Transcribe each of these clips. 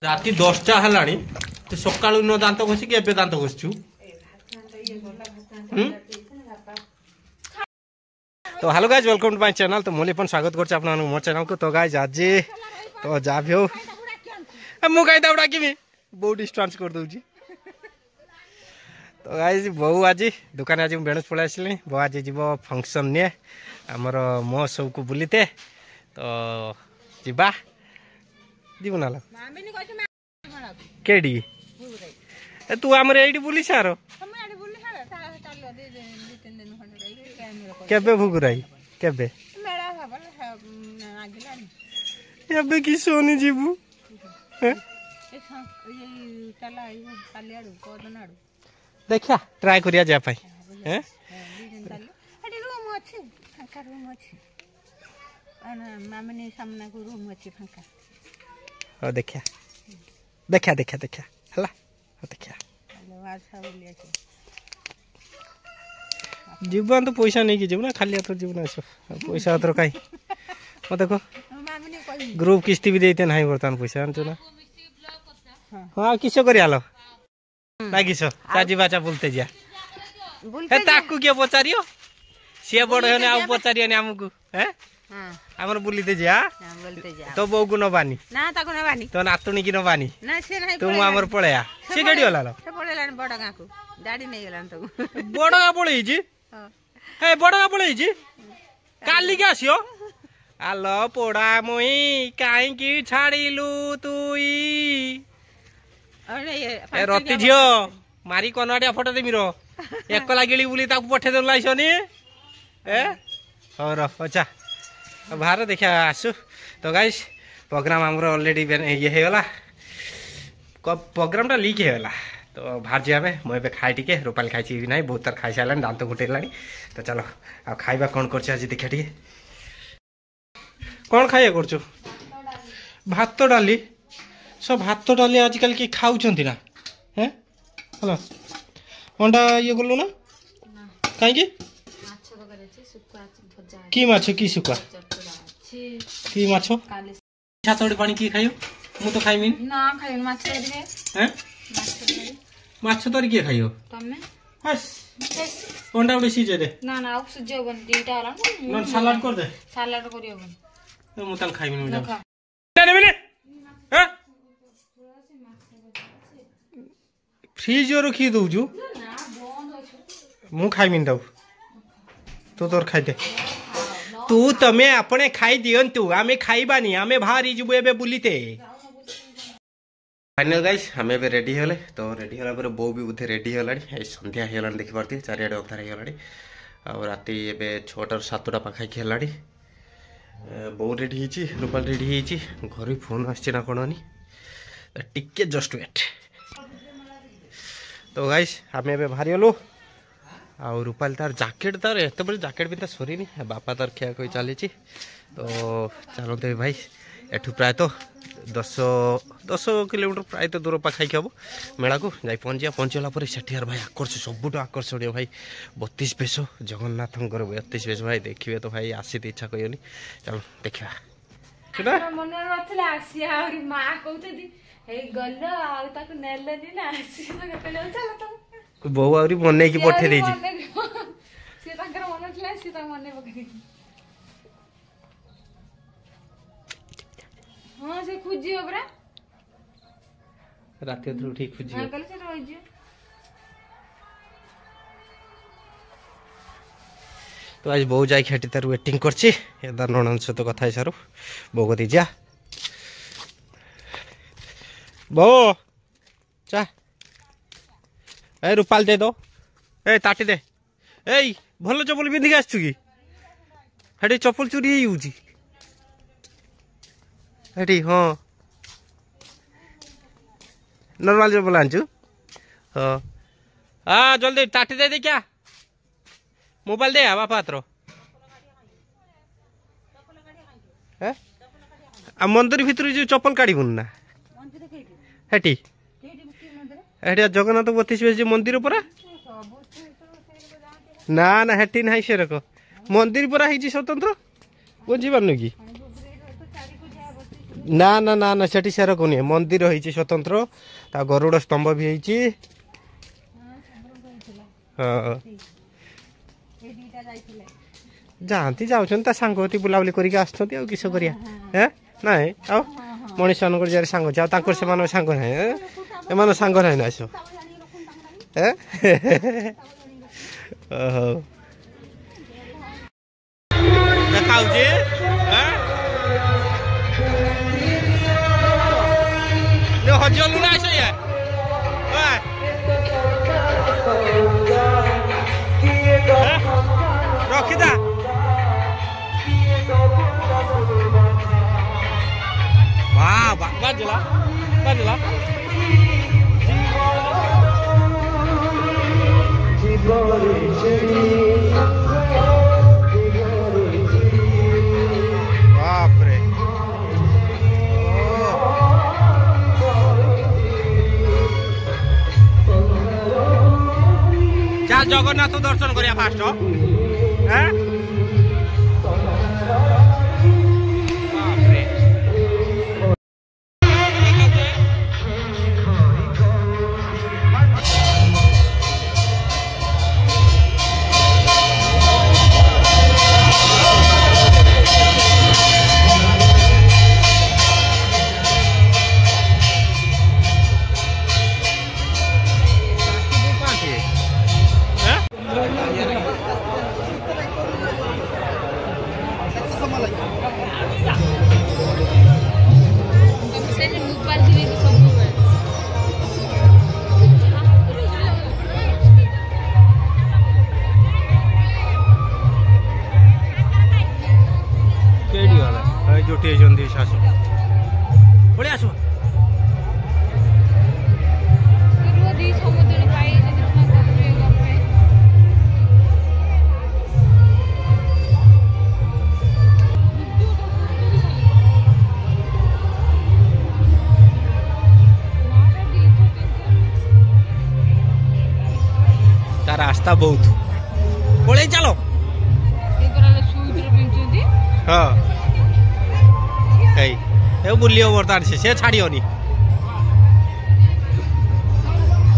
राति 10टा है तो सका न दांत घषिक ए दांत घषु तो hello guys welcome to my channel. तो मुझे स्वागत कर मोर चैनल को। तो गाइज आज तो जा भी हो मुझे डाकिमी बहु डिस्टांस कर दूची। तो गाइज बहु आज दुकान आज बेणुस पलि आसली। बहु आज जीव फंक्शन निए आमर मो सब को बुलीते तो जीवा जीव ना केडी तू आमर एडी बुली सार केबे भुगुराई केबे एबे कि सोनी जीवु देखा ट्राई करिया जा पाई हैं रूम अछि फांका रूम अछि मामनी सामना को रूम अछि फांका ओ देखा देखा देखा देखा हला देखा हेलो आशा बोली अछि जीवन तो पैसा नहीं की जीव ना खाली हाथ जीव ना पैसा हाथ काई मत देखो मामनी कहि ग्रुप किस्ती भी देते नहीं बर्तमान पैसा आनतो ना हां किसो करि आलो लागिसो चाजी बाचा बोलते जा हे ताकू के पचारियो से बड़ हेने आ पचारियो ने हमकु हैं हां हमर बुलीते जा बोलते जा तो बौ को नबानी ना ताको नबानी तो नातुनी की नबानी ना से नहीं तुम हमर पळेया से गाडी होला लो से पळेला बडा गाको गाडी नहीं गेलान तो बडा पळेई जी हां हे बडा पळेई जी काली के आसियो आलो पोड़ा मोई काई की छाड़ीलु तुई अरे रति झियो मारी कनाडिया फोटो देमी रो एकला गिली बुली ताकू पठे दे लाइसनी ए और अच्छा बाहर देखा आसु। तो गाइस प्रोग्राम हमरो ऑलरेडी ये हेला प्रोग्राम टा लीक हेला तो बाहर जाबे मैं बे खाई टिके रूपाल खाई छी नहीं बहुत तर खाई सालान दांत गुटेलानी। तो चलो आ खाइबा कोन करछ आज देखा टिके कोन खाइया करछु भात तो डाली सब भात तो डाली आजकल की खाऊछंती ना हैं हेलो अंडा ये गलु ना काई की माछ तो करे छी सुक्का भजा की माछ की सुक्का की माछ छातोड़ी पानी की खाइयो मु तो खाइमी ना खाइ माछ तरी हैं माछ तरी के खाइयो तमे हस अंडा उडी सीजे दे ना ना अब सुजो बन दीटा हला न सलाड कर दे सलाड करियो बन मु ताल खाइमी न जा ने ने हैं फ्रिज रखी दउजु मु खाइमी न तो तोर खाइ दे तू तमे अपने खाई दियंतु आमे खाइबानी आमे भारी जबु एबे बुलीते। फाइनल गाइस हमें भी रेडी होले तो रेडी होला पर बो भी बुथे रेडी होलानी ए संध्या हेलानी देखि परती चारियाडे अंधार हेलानी आ राती एबे 6टा 7टा पाखा की हेलानी बो रेडी हिची रूपाल रेडी हिची घर फोन आछि ना कोननी टिके जस्ट वेट। तो गाइस हमें एबे भारी होलो आ रूपाल तार जैकेट तार एत बड़े जैकेट भी सरी नहीं बापा तार खिया कोई चली। तो चलते भाई एठू प्राय तो 10 किलोमीटर प्राय तो दूर पाखाई हम मेला को जाई पहुँचा पहुँचला सेठार भाई आकर्षण सबुठ आकर्षणीय भाई 32 बेश जगन्नाथ 32 बेश भाई देखिए तो भाई आसी इच्छा कहनी चलो देखा बहु आहरी मन की पठे दे रात ठीक खोजी तो आज बहु जाई खेटी तार वेटिंग करछि एदार ननन सहित कथा सारू बो गति जा बो चा ए रूपाल दे दो ए ताटी दे ए भल चप्पल पिंधिक आसछु कि हेटी चप्पल चोरी होउछि हेटी हां नॉर्मल चप्पल आनछु हां आ जल्दी ताटी दे क्या मोबाइल दे बापा हाथ मंदिर भितर जो चप्पल काढ़बुन ना हेटी हेटी जगन्नाथ 32 मंदिर परा ना ना हेटी ना से रख मंदिर परा है स्वतंत्र बुझी पारनु कि ना ना ना ना सेठी से रखुनि मंदिर है स्वतंत्र ता गरुड़ स्तंभ भी है हाँ जाती जाऊँ सांगती बुलाबुली करके आसुँच आ किस करिया है ना आ मनीष मान जहाँ सांग जाओ से सांग ना एम सांग ना आस देखा हजलू ना रखीदा वाह बाजला बाजला बाप रे जा जगन्नाथ दर्शन करिया फास्ट हैं जुटे शाशु पड़े आसो रास्ता बहुत पड़े चलो हाँ बुल बर्तमान से छाड़ियोनी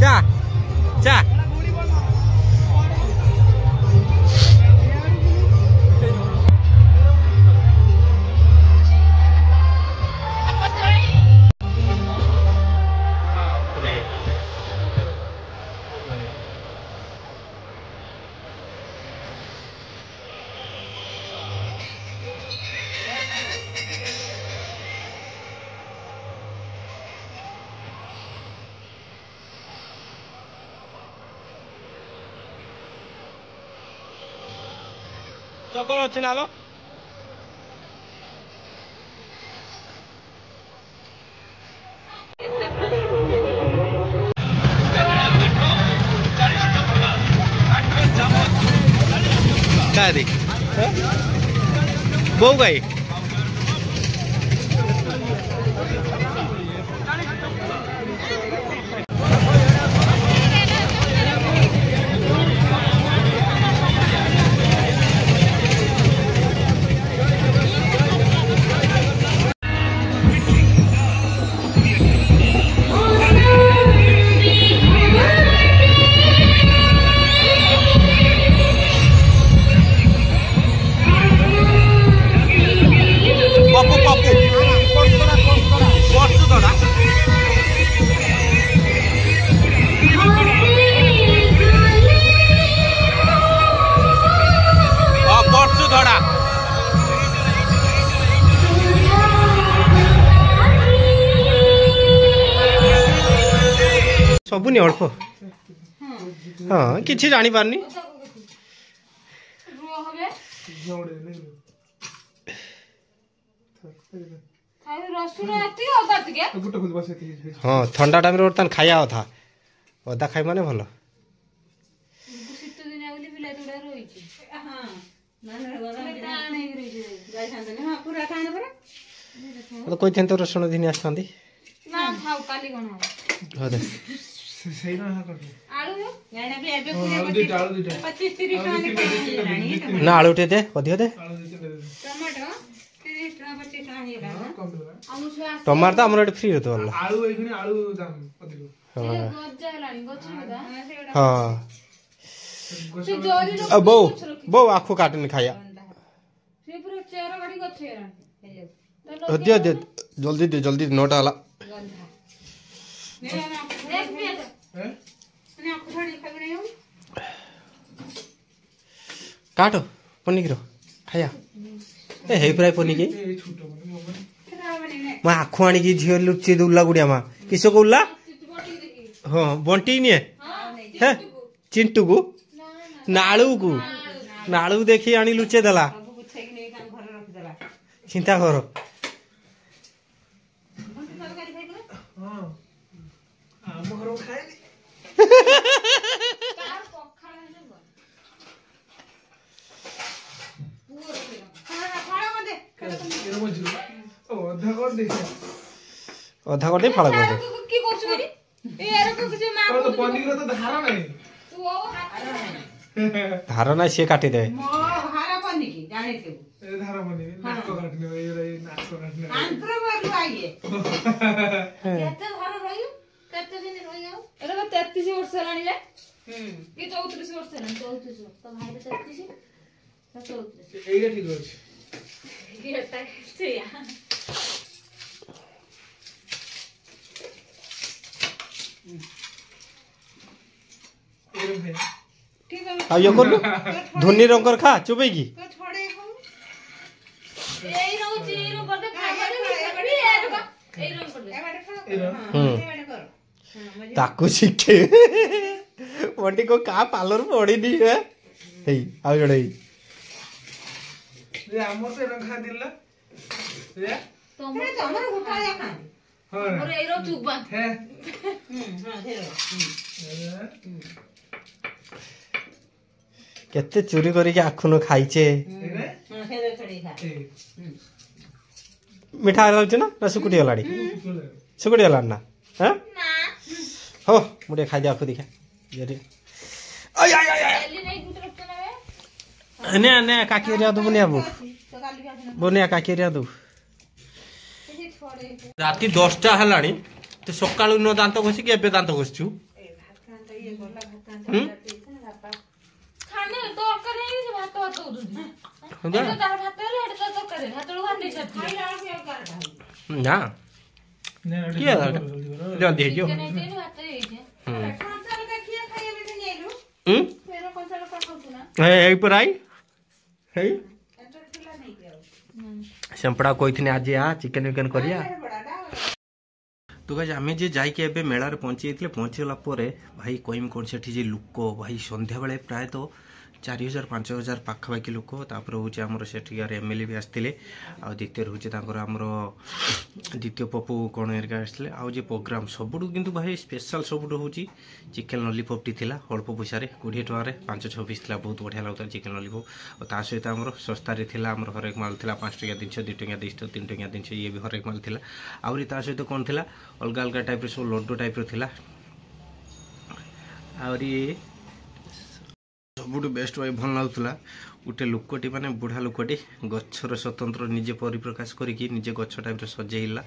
जा जा चक्कर अच्छे ना लो क्या देख बहु गई सबुनि अल्प हाँ किसी जानी पारनी हाँ ठंडा टाइम बर्तमान खाया था अदा खाई माने भल तो कोई तो रसुण दिन आसती ନା ଥାଉ କାଲି କଣ ହବ ସେଇ ନା କର ଆଳୁ ଜାଣେ ବି ଏବେ ଆଳୁ ଦିଟା 25 30 ଟଙ୍କା ହେଇଗଲାଣି ना आलू टे दे अधिक दे ଆଳୁ ଦିଟା ଟମାଟୋ 30 ଟଙ୍କା 25 ଟଙ୍କା ହେଇଗଲାଣି କମ ଦେବା ଆଉ ମୁଁ ସେ टमाटर तो हमर फ्री होतो वाला ଆଳୁ ଏଇଖୁଣି ଆଳୁ ଦାମ ଅଧିକ ଗଜା ହେଲାଣି ଗଛ ଲଗା हां ସେ ଜରି अब बो बो आखो काटने खाया ସେ ପୁରା ଚେର ଗାଡି ଗଛ ହେଲାଣି दे दे जल्दी नोट आला देख पियाज हैं ମାନେ ଆକୁ ଛାଡି ଖାଇବଣି ଆଉ काटो पनीर खाया ए हे प्राय पनीर की এই ছোট মানে মোবাইল ସେଟା ହବନି ନେ मैं आखो आनी की झियो लुच्ची दुल्ला गुड़िया मा किसो को उल्ला हां बंटी ने है चिंटू को नालू देखी आनी लुचे दला ସବୁ ଗୁଛେଇକି ନେଇ ତାଙ୍କ ଘରେ ରଖିଦେଲା चिंता करो ତରକାରୀ ଖାଇକଲା ହଁ ଆମ ଘର ଖାଏନି ତାର ପଖାଳ ହେଲେ ଭଲ ପୁଅ ରୋଷେଇ ଫଳ ମତେ ଏର ମଝିରୁ ଅଧା କର ଦେ ଅଧା ଗୋଟେ ଫଳ ତାର କରିଦେ କି କରୁଛୁ ବୋଲି ଏ ଏରକ କିଛି ମା ତ ପନିର ତ ଧାର ନାହିଁ ତୁ ଓ ଧାର ନା ସିଏ କାଟିଦେବେ ମୋ ହାରା ପନିକି ଜାଣିଥିବୁ ଏ ଧାର ପନିର ନାକ କାଟନେ ଏଇ ନାକ କାଟନେ ଆନ୍ଧ୍ର ବାଲୁ ଆଇଏ କେତେ ଘର ରହିବୁ କେତେ ଦିନ ରହିଯାଉ ଏରକ 33 ବର୍ଷ ହେଲାଣି ଯେ କି 34 ବର୍ଷ ହେଲାଣି 34 ବର୍ଷ ତ ଭାଇର 33 ତ 34 ଏଇଟା ଠିକ ଅଛି କି ଏଟା ସେଇଆ ଏର ଭାଇ ଠିକ ଅଛି ଆଉ ଇଏ କଲୁ ଧୋନି ରଙ୍ଗର ଖା ଚୁବେଇ କି ତ ଛଡେଇ ଖାଉ ଏଇ ରହୁଛି ଏଇ ରଙ୍ଗ କରିଦେ ଖାଇବା ଏଇ ରଙ୍ଗ କରିଦେ ଏବାଟେ ଫଳ ଏର ଏବାଟେ କର ତାକୁ ଶିଖେ ବଣ୍ଟି को का पार्लर पड़ी है हेई ଆଉ ଜଣେ ହେଇ ଯେ ଆମର ତ ଏର ଖା ଦିଲା ଯେ ତମର ତମର ଗୋଟାଳିଆ ଖାଆନ୍ତି ହଁ ମୋର ଏଇ ରଙ୍ଗ ଚୁବା ହେ ହଁ ଧେର କେତେ ଚୋରି କରିକି ଆଖୁନ ଖାଇଛେ ଏରେ ହଁ ଧେର ଛଡେଇ ଖା ଏ ମିଠା ରହିଛି ନା ନା ସୁକୁଟି ଗଲାଣି ସୁକୁଟି ଗଲାଣି ନା ହଁ ନା हो मुझे खाई दिया खुद ही खा ये आय आय आय ଏଲି ନେଇ ଗୁଟେ ରକ୍ତ ନେବେ ने ने काकी एरिया दो बुनिया बु ତ କାଲି ବି ଆସିନ बुनिया काकी एरिया दो କିଛି ଛଡେଇ राती 10टा हलाणी तो सकाळु न दांत घोसी के एबे दांत घोसछु ଏ ଭାତ ଖାନ୍ତା ଇଏ ଗଲା ଭାତ ହୁଁ? ଖାନ୍ତା ବାପା ଖାନେ ତରକାରୀ ହେଇଛି ଭାତ ଭାତ ଦଉଛନ୍ତି ଏଟା ତାର ଭାତ ହେଲେ ଏଟା ତାର ତରକାରୀ ଭାତ ବେଳକୁ ଭାତ ଦେଇଛନ୍ତି ଖାଇଲା ବେଳକୁ ଏଗାରଟା ହେଇଯିବ ना ନା କିଏ ଦରକାର? जल्दी है जो ଚିକେନ ହେଇଛି ଭାତ ହେଇଛି କଞ୍ଚାଲ ଦେଖିଆ ଖାଇବା ବି ନେଇଲୁ हम्म ଫେର କଞ୍ଚାଲ ଖାଉଛୁ ନା ए पर आई हे ଏଟା ଥିଲା ନେଇକି ଆଉ संपड़ा कोइथिने आज आ चिकन विकन करिया ବଡାଟା तो गाइस आमे जे जाई के एबे मेला रे पहुंची जेतले पहुंचला परे भाई कोइम कोन सेठी जे लुक भाई संध्या बेले प्राय तो 4000 5000 पाखापाखि लोक तापर हूँ आमर सेठिकार एमएलए भी आसते आ द्वितीय हूँ आमर द्वितीय पपू कौन एरिका आसते आउ जे प्रोग्राम सबुठ किंतु भाई स्पेशल सबुठ हूँ चिकेन लॉलीपॉप टी अल्प पैसा 20 टकर 5-6 पीस था बहुत बढ़िया लगता चिकेन लॉलीपॉप और ता सहित आमर सस्तार आमर हरेक माल था 5 टकिया जिन 2 टकिया जिन 3 टकिया जिन ये भी हरेक माल था आहरी ता सहित कौन था अलग अलग टाइप सब लड्डू टाइप था आहरी सबुठ बेस्ट भाई भल लगुला गोटे लोकटी माने बुढ़ा लोकटी गच्छर स्वतंत्र निजे परिप्रकाश करके निजे गछ टाइप सजेला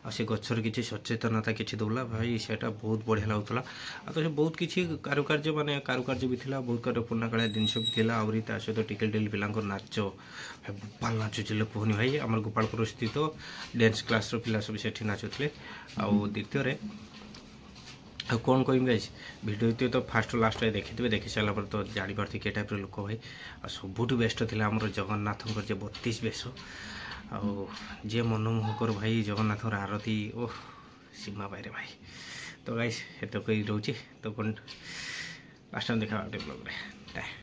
आ से गच्छर किसी सचेतनता किसी दौला भाई सेटा बहुत बढ़िया लगुला आ तो बहुत किसी कारुकार्य माने कारुकार्य भी थिला बहुत कार पुराना कालिया जिनस भी थिला आउरी ता सहित टिकल टिकल पिलांको नाच गोपाल नाचुले पुहनी भाई आमर गोपालपुर स्थित डांस क्लास रो पिला सब सेठी नाचुले आ द्वितीय आ कौन कहमी गाइस भिडियो तो फास्ट लास्ट देखी देखी सारा पर तो जापारे के टाइप लोक भाई आ सबुठ बेस्ट थी आमर जगन्नाथ 32 बेश जे मनमोहकर भाई जगन्नाथ आरती ओह सीमा पाए भाई तो गाइस ये तो कही रोचे तो कौन लास्ट टाइम देखा ब्लॉग रे।